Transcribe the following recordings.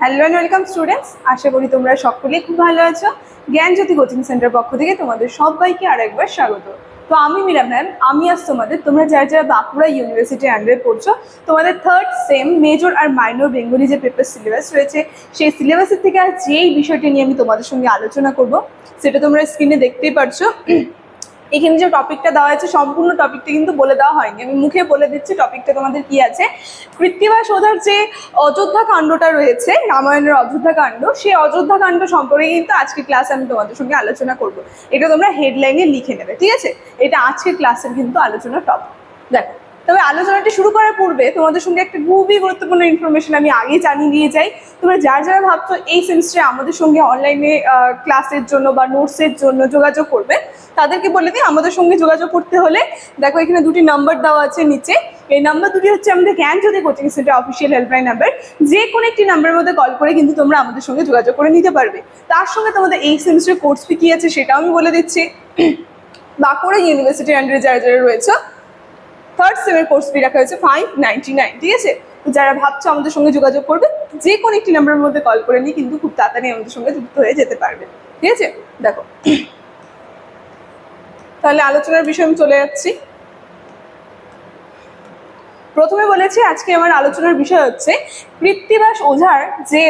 Hello and welcome students, আশা করি তোমরা সকলেই খুব ভালো আছো। জ্ঞানজ্যোতি কোচিং সেন্টার পক্ষ থেকে তোমাদের সবাইকে আরেকবার স্বাগত। তো আমি মীরা ম্যাম, আমি আজ তোমাদের তোমরা যারা যারা বাঁকুড়া ইউনিভার্সিটি আন্ডারে পড়ছো, তোমাদের থার্ড সেম মেজর আর মাইনর বেঙ্গলি যে পেপার সিলেবাস রয়েছে, সেই সিলেবাসের থেকে আর যেই বিষয়টি নিয়ে আমি তোমাদের সঙ্গে আলোচনা করব সেটা তোমরা স্ক্রিনে দেখতেই পারছো। এখানে যে টপিকটা দেওয়া আছে সম্পূর্ণ টপিকটা কিন্তু বলে দেওয়া হয়নি, আমি মুখে বলে দিচ্ছি টপিকটা তোমাদের কি আছে। কৃত্তিবাস ওঝার যে অযোধ্যা কাণ্ডটা রয়েছে, রামায়ণের অযোধ্যা কাণ্ড, সেই অযোধ্যা কাণ্ড সম্পর্কে কিন্তু আজকে ক্লাসে আমি তোমাদের সঙ্গে আলোচনা করব। এটা তোমরা হেডলাইনে লিখে নেবে, ঠিক আছে? এটা আজকে ক্লাসের কিন্তু আলোচনার টপিক। দেখো, তবে আলোচনাটি শুরু করার পূর্বে তোমাদের সঙ্গে একটা খুবই গুরুত্বপূর্ণ ইনফরমেশন আমি আগে জানিয়ে দিয়ে যাই। তোমরা যারা যারা ভাবছো এই সেমিস্টারে আমাদের সঙ্গে অনলাইনে ক্লাসের জন্য বা নোটসের জন্য যোগাযোগ করবে, তাদেরকে বলে দিই আমাদের সঙ্গে যোগাযোগ করতে হলে দেখো এখানে দুটি নাম্বার দেওয়া আছে নিচে। এই নাম্বার দুটি হচ্ছে আমাদের Gyanjyoti coaching centre official helpline number. যে কোনো একটি নাম্বারের মধ্যে কল করে কিন্তু তোমরা আমাদের সঙ্গে যোগাযোগ করে নিতে পারবে। তার সঙ্গে তোমাদের এই সেমিস্টার কোর্স ফি কি আছে সেটাও আমি বলে দিচ্ছি। বাঁকুড়া ইউনিভার্সিটির আন্ডারে যারা যারা রয়েছে, থার্ড সেমের কোর্স ফি রাখা হয়েছে 599, ঠিক আছে? তো যারা ভাবছো আমাদের সঙ্গে যোগাযোগ করবে, যে কোনো একটি নাম্বারের মধ্যে কল করে নিয়ে কিন্তু খুব তাড়াতাড়ি আমাদের সঙ্গে যুক্ত হয়ে যেতে পারবে, ঠিক আছে? দেখো, তাহলে আলোচনার বিষয়ে আমি চলে যাচ্ছি। প্রথমে বলেছি আজকে আমার আলোচনার বিষয় হচ্ছে কৃত্তিবাস ওঝার যে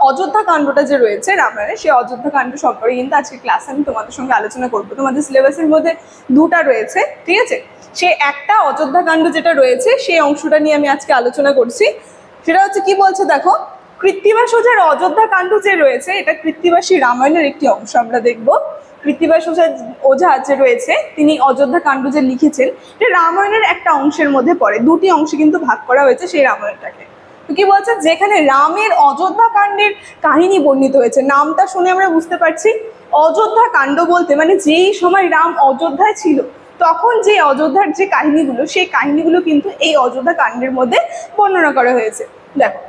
অযোধ্যা কাণ্ডটা যে রয়েছে রামায়ণে, সেই অযোধ্যা কাণ্ড সম্পর্কে কিন্তু আজকে ক্লাসে আমি তোমাদের সঙ্গে আলোচনা করবো। তোমাদের সিলেবাসের মধ্যে দুটা রয়েছে, ঠিক আছে? সে একটা অযোধ্যা কাণ্ড যেটা রয়েছে সেই অংশটা নিয়ে আমি আজকে আলোচনা করছি। সেটা হচ্ছে কি বলছে দেখো, কৃত্তিবাস ওঝার অযোধ্যা কাণ্ড যে রয়েছে এটা কৃত্তিবাসী রামায়ণের একটি অংশ। আমরা দেখবো কৃত্তিবাস ওঝা যে রয়েছে তিনি অযোধ্যা কাণ্ড যে লিখেছেন, এটা রামায়ণের একটা অংশের মধ্যে পড়ে। দুটি অংশে কিন্তু ভাগ করা হয়েছে সেই রামায়ণটাকে। তো কি বলছে, যেখানে রামের অযোধ্যা কাণ্ডের কাহিনী বর্ণিত হয়েছে, নামটা শুনে আমরা বুঝতে পারছি অযোধ্যা কাণ্ড বলতে মানে যেই সময় রাম অযোধ্যায় ছিল তখন যে অযোধ্যার যে কাহিনীগুলো, সেই কাহিনীগুলো কিন্তু এই অযোধ্যা কাণ্ডের মধ্যে বর্ণনা করা হয়েছে। দেখো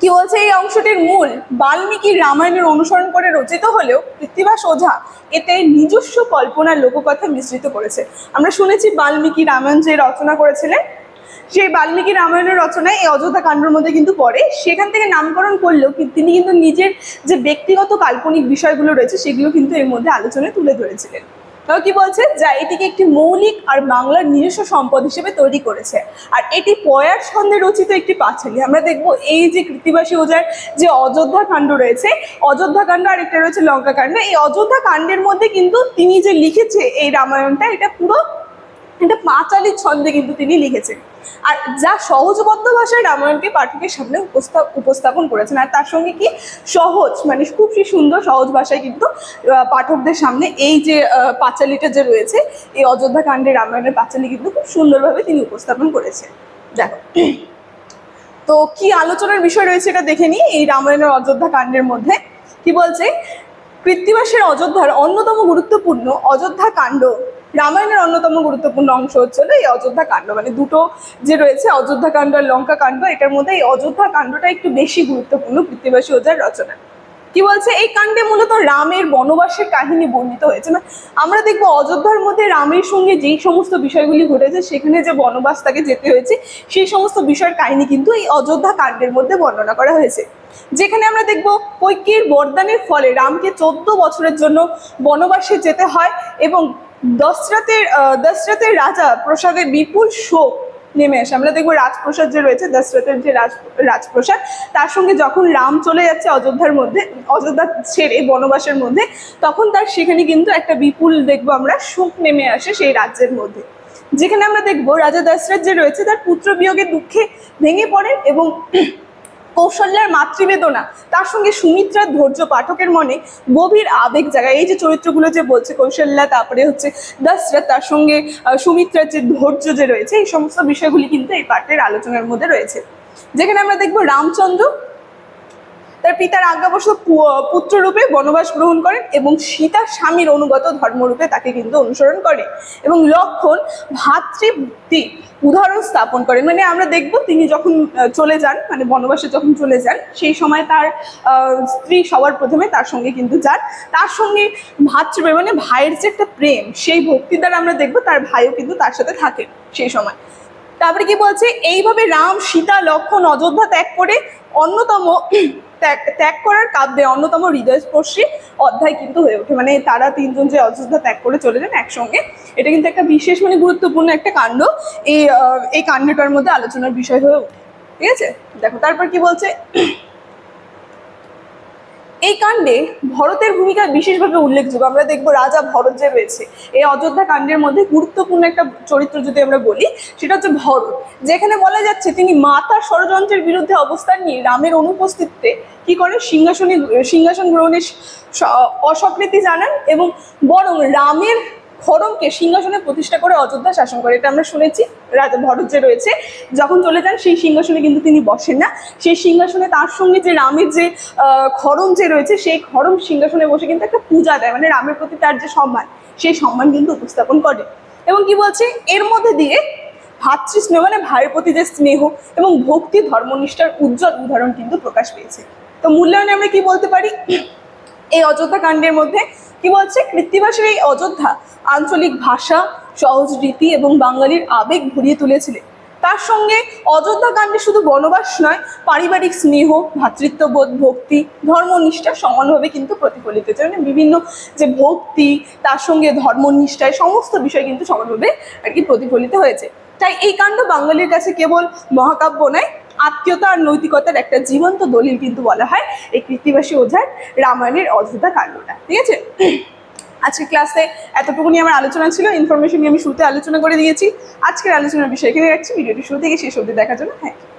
কি বলছে, এই অংশটির মূল বাল্মীকি রামায়ণের অনুসরণ করে রচিত হলেও কৃত্তিবাস ওঝা এতে নিজস্ব কল্পনার লোককথা মিশ্রিত করেছে। আমরা শুনেছি বাল্মীকি রামায়ণ যে রচনা করেছিলেন, সেই বাল্মীকি রামায়ণের রচনায় এই অযোধ্যা কাণ্ডের মধ্যে কিন্তু পড়ে। সেখান থেকে নামকরণ করলেও তিনি কিন্তু নিজের যে ব্যক্তিগত কাল্পনিক বিষয়গুলো রয়েছে সেগুলো কিন্তু এর মধ্যে আলোচনায় তুলে ধরেছিলেন। তাও কি বলছে, যা এটিকে একটি মৌলিক আর বাংলার নিজস্ব সম্পদ হিসেবে তৈরি করেছে। আর এটি পয়ার ছন্দে রচিত একটি পাঁচালী। আমরা দেখবো এই যে কৃত্তিবাসী ওঝার যে অযোধ্যা কাণ্ড রয়েছে, অযোধ্যা কাণ্ড আর একটা রয়েছে লঙ্কা কাণ্ড, এই অযোধ্যা কাণ্ডের মধ্যে কিন্তু তিনি যে লিখেছে এই রামায়ণটা, এটা পুরো একটা পাঁচালীর ছন্দে কিন্তু তিনি লিখেছেন। আর যা সহজবদ্ধ ভাষায় রামায়ণকে পাঠকের সামনে উপস্থাপন করেছেন। আর তার সঙ্গে কি সহজ মানে খুব সুন্দর সহজ ভাষায় কিন্তু পাঠকদের সামনে এই যে পাঁচালীটা যে রয়েছে, এই অযোধ্যা কাণ্ডের রামায়ণের পাঁচালী কিন্তু খুব সুন্দরভাবে তিনি উপস্থাপন করেছেন। দেখো, তো কি আলোচনার বিষয় রয়েছে এটা দেখে নিই। এই রামায়ণের অযোধ্যা কাণ্ডের মধ্যে কি বলছে, কৃত্তিবাসের অযোধ্যার অন্যতম গুরুত্বপূর্ণ অযোধ্যা কাণ্ড, রামায়ণের অন্যতম গুরুত্বপূর্ণ অংশ হচ্ছে এই অযোধ্যা কাণ্ড। মানে দুটো যে রয়েছে অযোধ্যা কাণ্ড আর লঙ্কা কাণ্ড, এটার মধ্যে এই অযোধ্যা কাণ্ডটা একটু বেশি গুরুত্বপূর্ণ কৃত্তিবাসী ওঝার রচনা। কি বলছে, এই কাণ্ডে মূলত রামের বনবাসের কাহিনী বর্ণিত হয়েছে। মানে আমরা দেখবো অযোধ্যার মধ্যে রামের সঙ্গে যেই সমস্ত বিষয়গুলি ঘটেছে, সেখানে যে বনবাস তাকে যেতে হয়েছে, সেই সমস্ত বিষয়ের কাহিনী কিন্তু এই অযোধ্যা কাণ্ডের মধ্যে বর্ণনা করা হয়েছে। যেখানে আমরা দেখব কৈকেয়ীর বরদানের ফলে রামকে 14 বছরের জন্য বনবাসে যেতে হয় এবং দশরথের রাজা প্রসাদের বিপুল শোক নেমে আসে। আমরা দেখবো রাজপ্রসাদ যে রয়েছে, দশরথের যে রাজপ্রসাদ, তার সঙ্গে যখন রাম চলে যাচ্ছে অযোধ্যা ছেড়ে বনবাসের মধ্যে, তখন তার সেখানে কিন্তু একটা বিপুল দেখবো আমরা শোক নেমে আসে সেই রাজ্যের মধ্যে। যেখানে আমরা দেখবো রাজা দশরথ যে রয়েছে তার পুত্র বিয়োগে দুঃখে ভেঙে পড়েন এবং কৌশল্যার মাতৃবেদনা তার সঙ্গে সুমিত্রার ধৈর্য পাঠকের মনে গভীর আবেগ জাগায়। এই যে চরিত্রগুলো যে বলছে, কৌশল্যা, তারপরে হচ্ছে দশরথ, তার সঙ্গে সুমিত্রার যে ধৈর্য যে রয়েছে, এই সমস্ত বিষয়গুলি কিন্তু এই পাঠের আলোচনার মধ্যে রয়েছে। যেখানে আমরা দেখবো রামচন্দ্র তার পিতার আজ্ঞাবশত পুত্ররূপে বনবাস গ্রহণ করেন এবং সীতা স্বামীর অনুগত ধর্মরূপে তাকে কিন্তু অনুসরণ করে এবং লক্ষণ ভাতৃভক্তি উদাহরণ স্থাপন করেন। মানে আমরা দেখব তিনি যখন চলে যান, মানে বনবাসে যখন চলে যান, সেই সময় তার স্ত্রী সবার প্রথমে তার সঙ্গে কিন্তু যান। তার সঙ্গে ভাতৃপ্রেম মানে ভাইয়ের যে একটা প্রেম, সেই ভক্তি দ্বারা আমরা দেখব তার ভাইও কিন্তু তার সাথে থাকেন সেই সময়। তারপরে কি বলছে, এইভাবে রাম, সীতা, লক্ষণ অযোধ্যা ত্যাগ করে অন্যতম ত্যাগ করার কাব্যে অন্যতম হৃদয়স্পর্শী অধ্যায় কিন্তু হয়ে ওঠে। মানে তারা তিনজন যে অযোধ্যা ত্যাগ করে চলে যান একসঙ্গে, এটা কিন্তু একটা বিশেষ মানে গুরুত্বপূর্ণ একটা কাণ্ড, এই কাণ্ডটার মধ্যে আলোচনার বিষয় হয়ে ওঠে। ঠিক আছে, দেখো তারপর কি বলছে, এই কাণ্ডে ভরতের ভূমিকা বিশেষভাবে উল্লেখযোগ্য। আমরা দেখবো রাজা ভরত যে রয়েছে এই অযোধ্যা কাণ্ডের মধ্যে গুরুত্বপূর্ণ একটা চরিত্র যদি আমরা বলি, সেটা হচ্ছে ভরত। যেখানে বলা যাচ্ছে তিনি মাতার ষড়যন্ত্রের বিরুদ্ধে অবস্থান নিয়ে রামের অনুপস্থিতিতে কি করেন, সিংহাসন গ্রহণের অস্বীকৃতি জানান এবং বরং রামের খড়মকে সিংহাসনে প্রতিষ্ঠা করে অযোধ্যা শাসন করে। এটা আমরা শুনেছি। রাজা ভরত যে রয়েছে যখন চলে যান সেই সিংহাসনে কিন্তু তিনি বসেন না, সেই সিংহাসনে তার সঙ্গে যে রামের যে খড়ম যে রয়েছে সেই খড়ম সিংহাসনে বসে কিন্তু একটা পূজা দেয়, মানে রামের প্রতি তার যে সম্মান সেই সম্মান কিন্তু উপস্থাপন করে। এবং কি বলছে, এর মধ্যে দিয়ে ভাতৃস্নেহ মানে ভাইয়ের প্রতি যে স্নেহ এবং ভক্তি ধর্মনিষ্ঠার উজ্জ্বল উদাহরণ কিন্তু প্রকাশ পেয়েছে। তো মূল্যায়নে আমরা কি বলতে পারি, এই অযোধ্যা কাণ্ডের মধ্যে কি বলছে, কৃত্তিবাসের এই অযোধ্যা আঞ্চলিক ভাষা, সহজ রীতি এবং বাঙালির আবেগ ভরিয়ে তুলেছিলেন। তার সঙ্গে অযোধ্যা কাণ্ডে শুধু বনবাস নয়, পারিবারিক স্নেহ, ভ্রাতৃত্ববোধ, ভক্তি, ধর্মনিষ্ঠা সমানভাবে কিন্তু প্রতিফলিত হয়েছে। মানে বিভিন্ন যে ভক্তি তার সঙ্গে ধর্মনিষ্ঠায় সমস্ত বিষয় কিন্তু সমানভাবে আর কি প্রতিফলিত হয়েছে। তাই এই কাণ্ড বাঙালির কাছে কেবল মহাকাব্য নয়, আত্মীয়তা আর নৈতিকতার একটা জীবন্ত দলিল কিন্তু বলা হয় এই কৃত্তিবাসী ওঝার রামায়ণের অযোধ্যা কাণ্ডটা। ঠিক আছে, আজকে ক্লাসে এতটুকুনি আমার আলোচনা ছিল, ইনফরমেশন নিয়ে আমি শুরুতে আলোচনা করে দিয়েছি। আজকের আলোচনার বিষয় এখানে রাখছি। ভিডিওটি শুরু থেকে শেষ অবধি দেখার জন্য থ্যাংক ইউ।